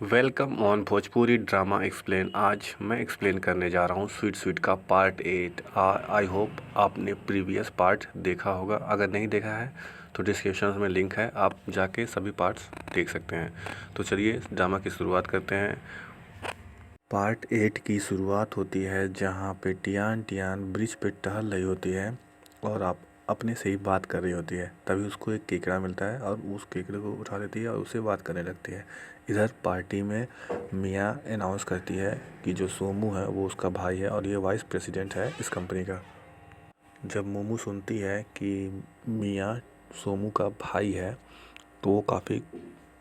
Welcome on Bhojpuri drama explain. आज मैं explain करने जा रहा हूँ स्वीट स्वीट का पार्ट 8। आई होप आपने प्रीवियस पार्ट देखा होगा। अगर नहीं देखा है तो डिस्क्रिप्शन में लिंक है, आप जाके सभी पार्ट्स देख सकते हैं। तो चलिए ड्रामा की शुरुआत करते हैं। पार्ट 8 की शुरुआत होती है जहाँ पे टियान टियान ब्रिज पे टहल रही होती है और आप अपने से ही बात कर रही होती है। तभी उसको एक केकड़ा मिलता है और उस केकड़े को उठा लेती है और उससे बात करने लगती है। इधर पार्टी में मिया अनाउंस करती है कि जो सोमू है वो उसका भाई है और ये वाइस प्रेसिडेंट है इस कंपनी का। जब मोमू सुनती है कि मिया सोमू का भाई है तो वो काफ़ी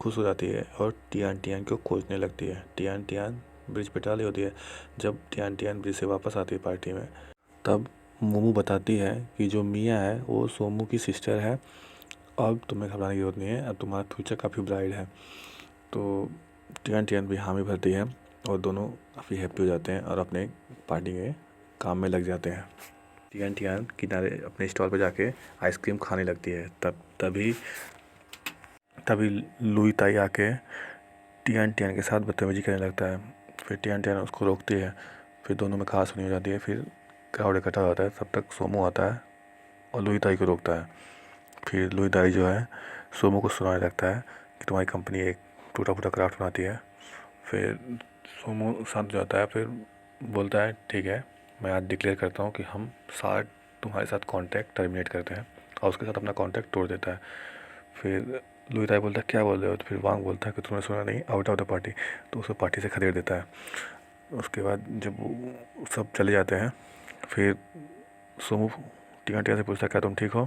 खुश हो जाती है और टियान टियान को खोजने लगती है। टियान टियान ब्रिज पे डाली होती है। जब टियान टियान ब्रिज से वापस आती है पार्टी में, तब मोमू बताती है कि जो मिया है वो सोमू की सिस्टर है। अब तुम्हें घबराने की ज़रूरत नहीं है, अब तुम्हारा फ्यूचर काफ़ी ब्राइट है। तो टियान टियान भी हामी भरती है और दोनों काफ़ी हैप्पी हो जाते हैं और अपने पार्टी के काम में लग जाते हैं। टियान टियान किनारे अपने स्टॉल पर जाके आइसक्रीम खाने लगती है। तभी तभी लुई ताई आके टियान टियान के साथ बदतमीजी करने लगता है। फिर टियान टियान उसको रोकती है। फिर दोनों में खास नहीं हो जाती है। फिर क्राउड इकट्ठा हो जाता है। तब तक सोमू आता है और लुई ताई को रोकता है। फिर लुई ताई जो है सोमू को सुनाने लगता है कि तुम्हारी कंपनी एक टूटा फूटा क्राफ्ट बनाती है। फिर सोमू शांत हो जाता है। फिर बोलता है ठीक है, मैं आज डिक्लेयर करता हूँ कि हम साथ तुम्हारे साथ कॉन्टैक्ट टर्मिनेट करते हैं, और उसके साथ अपना कॉन्टैक्ट तोड़ देता है। फिर लुई ताई बोलता है क्या बोल रहे हो। तो फिर वांग बोलता है कि तुमने सुना नहीं, आउट ऑफ द पार्टी। तो उसे पार्टी से खदेड़ देता है। उसके बाद जब वो सब चले जाते हैं, फिर सोमू टिया टिया से पूछता है क्या तुम ठीक हो।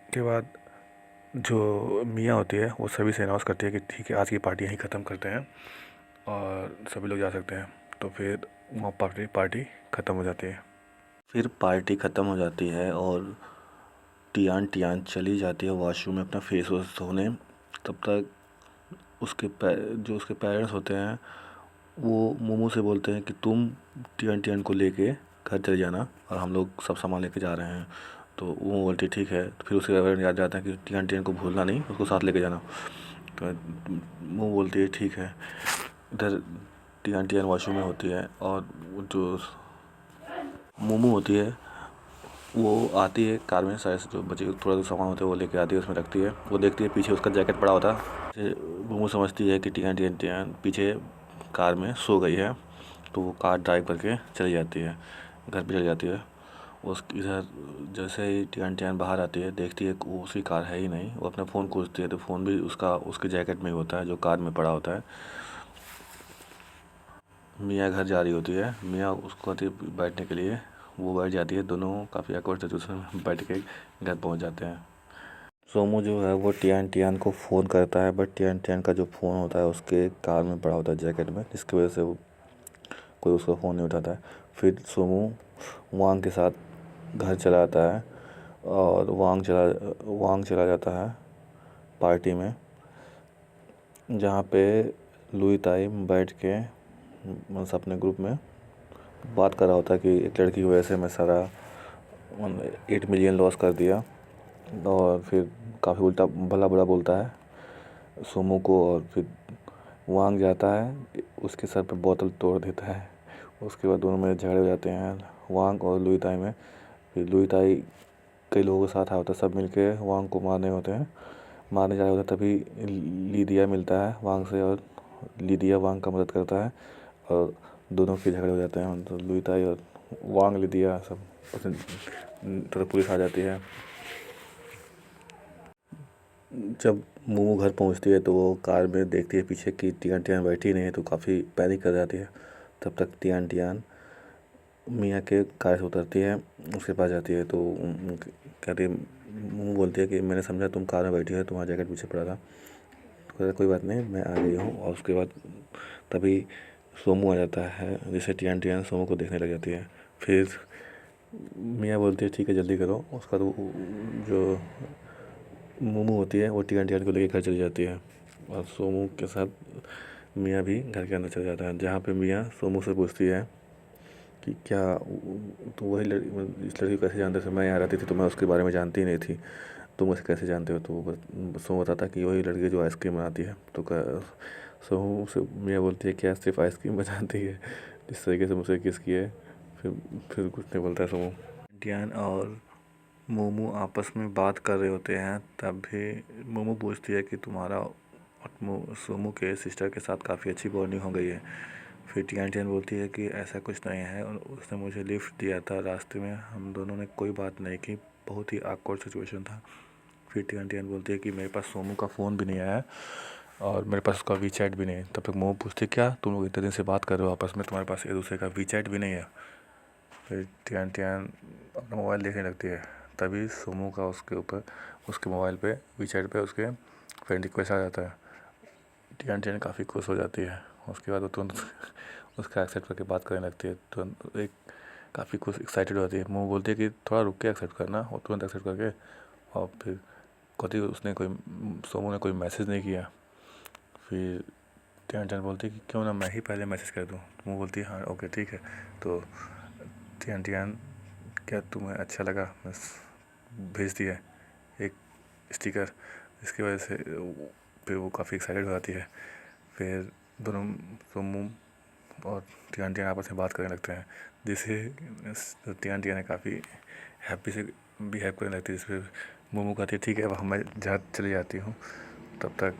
के बाद जो मियाँ होती है वो सभी से अनाउंस करती है कि ठीक है, आज की पार्टी यहीं ख़त्म करते हैं और सभी लोग जा सकते हैं। तो फिर वहाँ पार्टी ख़त्म हो जाती है। फिर पार्टी ख़त्म हो जाती है और टियान टियान चली जाती है वॉशरूम में अपना फेस वॉश धोने। तब तक जो उसके पेरेंट्स होते हैं वो मोमो से बोलते हैं कि तुम टियान टियान को लेके घर चले जाना और हम लोग सब सामान लेके जा रहे हैं। तो वो बोलती है ठीक है। तो फिर उसके पेरेंट्स याद जाता है कि टियान टियान को भूलना नहीं, उसको साथ लेके जाना। तो वो बोलती है ठीक है। इधर टियान टियान वॉशरूम में होती है और जो मोमो होती है वो आती है कार में, शायद से जो बचे थोड़ा सा सामान होता है वो लेके आती है, उसमें रखती है। वो देखती है पीछे उसका जैकेट पड़ा होता है। फिर मोमो समझती है कि टियान टियान टियान पीछे कार में सो गई है। तो वो कार ड्राइव करके चली जाती है, घर पे चली जाती है। उस इधर जैसे ही टियान टियान बाहर आती है, देखती है कि वो उसकी कार है ही नहीं। वो अपना फ़ोन खोजती है तो फ़ोन भी उसके जैकेट में ही होता है जो कार में पड़ा होता है। मियाँ घर जा रही होती है। मियाँ उसको कहती है बैठने के लिए, वो बैठ जाती है। दोनों काफ़ी awkward सिचुएशन में बैठ के घर पहुंच जाते हैं। सोमू जो है वो टियान टियान को फ़ोन करता है, बट टियान टियान का जो फ़ोन होता है उसके कार में पड़ा होता है जैकेट में, जिसकी वजह से वो कोई उसका फ़ोन नहीं उठाता है। फिर सोमू वांग के साथ घर चला आता है और वांग चला जाता है पार्टी में, जहाँ पे लुई ताई बैठ के बस अपने ग्रुप में बात कर रहा होता है कि एक लड़की की वजह से मैं सारा 8 मिलियन लॉस कर दिया। और फिर काफ़ी उल्टा भला बुरा बोलता है सोमू को। और फिर वांग जाता है, उसके सर पे बोतल तोड़ देता है। उसके बाद दोनों में झगड़े हो जाते हैं वांग और लुई ताई में। फिर लुई ताई कई लोगों के साथ आया होता है, सब मिलके वांग को मारने जा रहे होते हैं। तभी लीदिया मिलता है वांग से और लीदिया वांग का मदद करता है और दोनों के झगड़े हो जाते हैं। तो लुई ताई और वांग लीदिया सब तो पुलिस आ जाती है। जब मोमो घर पहुंचती है तो वो कार में देखती है पीछे कि टियान टियान बैठी नहीं है, तो काफ़ी पैनिक कर जाती है। तब तक टियान टियान मियाँ के कार से उतरती है, उसके पास जाती है। तो कहती है, मोमो बोलती है कि मैंने समझा तुम कार में बैठी है, तुम्हारा जैकेट पीछे पड़ा था। तो कहता है कोई बात नहीं, मैं आ गई हूँ। और उसके बाद तभी सोमू आ जाता है, जिससे टियान टियान सोमू को देखने लग जाती है। फिर मियाँ बोलती है ठीक है जल्दी करो। उसका तो जो मोमो होती है वो टियान टियान को लेकर घर चली जाती है और सोमू के साथ मियाँ भी घर के अंदर चला जाता है, जहाँ पे मियाँ सोमू से पूछती है कि क्या तो वही इस लड़की को कैसे जानते थे, मैं यहाँ रहती थी तो मैं उसके बारे में जानती ही नहीं थी। तुम उसे कैसे जानते हो? तो वो सोमू बताता कि वही लड़की जो आइसक्रीम बनाती है। तो सोमू से मियाँ बोलती है क्या सिर्फ आइसक्रीम बनाती है? जिस तरीके से मुझसे किस किया है। फिर कुछ नहीं बोलता है सोमू। टियान और मोमू आपस में बात कर रहे होते हैं, तभी मोमू पूछती है कि तुम्हारा और सोमू के सिस्टर के साथ काफ़ी अच्छी बॉन्डिंग हो गई है। फिर टियान बोलती है कि ऐसा कुछ नहीं है, और उसने मुझे लिफ्ट दिया था, रास्ते में हम दोनों ने कोई बात नहीं की, बहुत ही awkward सिचुएशन था। फिर टियान बोलती है कि मेरे पास सोमू का फ़ोन भी नहीं आया है और मेरे पास उसका वीचैट भी नहीं है। तब तक मोमू पूछती क्या तुम लोग इतने दिन से बात कर रहे हो आपस में, तुम्हारे पास एक दूसरे का वीचैट भी नहीं है? फिर टियान अपना मोबाइल देखने लगती है, तभी सोमू का उसके ऊपर उसके मोबाइल पे वीचैट पे उसके फ्रेंड रिक्वेस्ट आ जाता है। टियान काफ़ी खुश हो जाती है। उसके बाद वो तुरंत उसका एक्सेप्ट करके बात करने लगती है। तुरंत एक काफ़ी खुश एक्साइटेड हो जाती है। मोमू बोलती है कि थोड़ा रुक के एक्सेप्ट करना, और तुरंत एक्सेप्ट करके और फिर कहती उसने कोई सोमू ने कोई मैसेज नहीं किया। फिर टियान बोलती है कि क्यों ना मैं ही पहले मैसेज कर दूँ। मोमू बोलती है हाँ ओके ठीक है। तो टियान क्या तुम्हें अच्छा लगा? बस भेज दिया एक स्टिकर, इसकी वजह से फिर वो काफ़ी एक्साइटेड हो जाती है। फिर दोनों सोमू और टियान आपस में बात करने लगते हैं, जिससे टियान है काफ़ी हैप्पी से बिहेव करने लगती है। जिस पर मोमू कहती है ठीक है अब मैं चली जाती हूँ। तब तक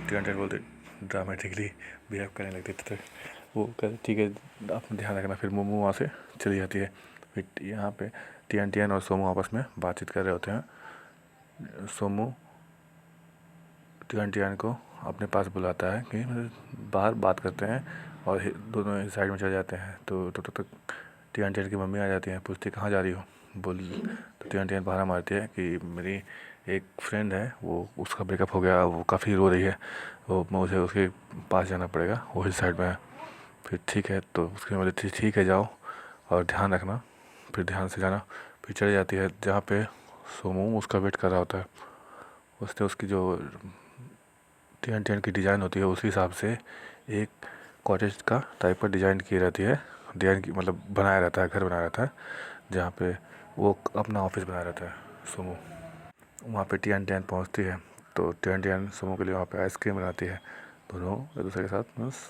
टियान बोलते ड्रामेटिकली बिहेव करने लगती है। तब तक वो कहते ठीक है आप ध्यान रखना। फिर मोमू वहाँ से चली जाती है। फिर यहाँ पे टियान और सोमू आपस में बातचीत कर रहे होते हैं। सोमू टियान को अपने पास बुलाता है कि बाहर बात करते हैं, और दोनों साइड में चले जाते हैं। तो तब तक टियान की मम्मी आ जाती है, पूछती कहाँ जा रही हो? बोल तो टियान बहाना मारती है कि मेरी एक फ्रेंड है, वो उसका ब्रेकअप हो गया, वो काफ़ी रो रही है, वो मुझे उसके पास जाना पड़ेगा, वही साइड में है। फिर ठीक है, तो उसकी बोलती ठीक है जाओ और ध्यान रखना। फिर ध्यान से जाना। फिर चली जाती है जहाँ पे सोमू उसका वेट कर रहा होता है। उसने उसकी जो टियान की डिज़ाइन होती है उसी हिसाब से एक कॉटेज का टाइप का डिज़ाइन की रहती है। डिज़ाइन की मतलब बनाया रहता है, घर बनाया रहता है, जहाँ पे वो अपना ऑफिस बनाया रहता है सोमू। वहाँ पे टियान पहुँचती है, तो टियान सोमू के लिए वहाँ पे आइसक्रीम बनाती है। दोनों एक दूसरे के साथ बस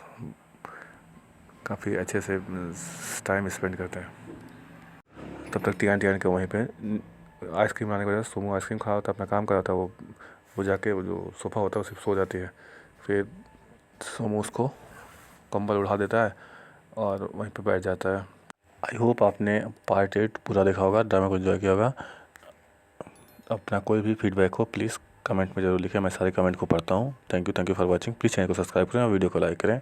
काफ़ी अच्छे से टाइम स्पेंड करते हैं। तब तक टियान के वहीं पे आइसक्रीम बनाने की वजह से सोमू आइसक्रीम खा रहा था, अपना काम कर रहा था। वो जाके वो जो सोफ़ा होता है उसी पर सो जाती है। फिर सोमू उसको कंबल उड़ा देता है और वहीं पे बैठ जाता है। आई होप आपने पार्ट 8 पूरा देखा होगा, ड्रामा को एंजॉय किया होगा। अपना कोई भी फीडबैक हो प्लीज़ कमेंट में ज़रूर लिखें, मैं सारे कमेंट को पढ़ता हूँ। Thank you for watching. Please channel को सब्सक्राइब करें और वीडियो को लाइक करें।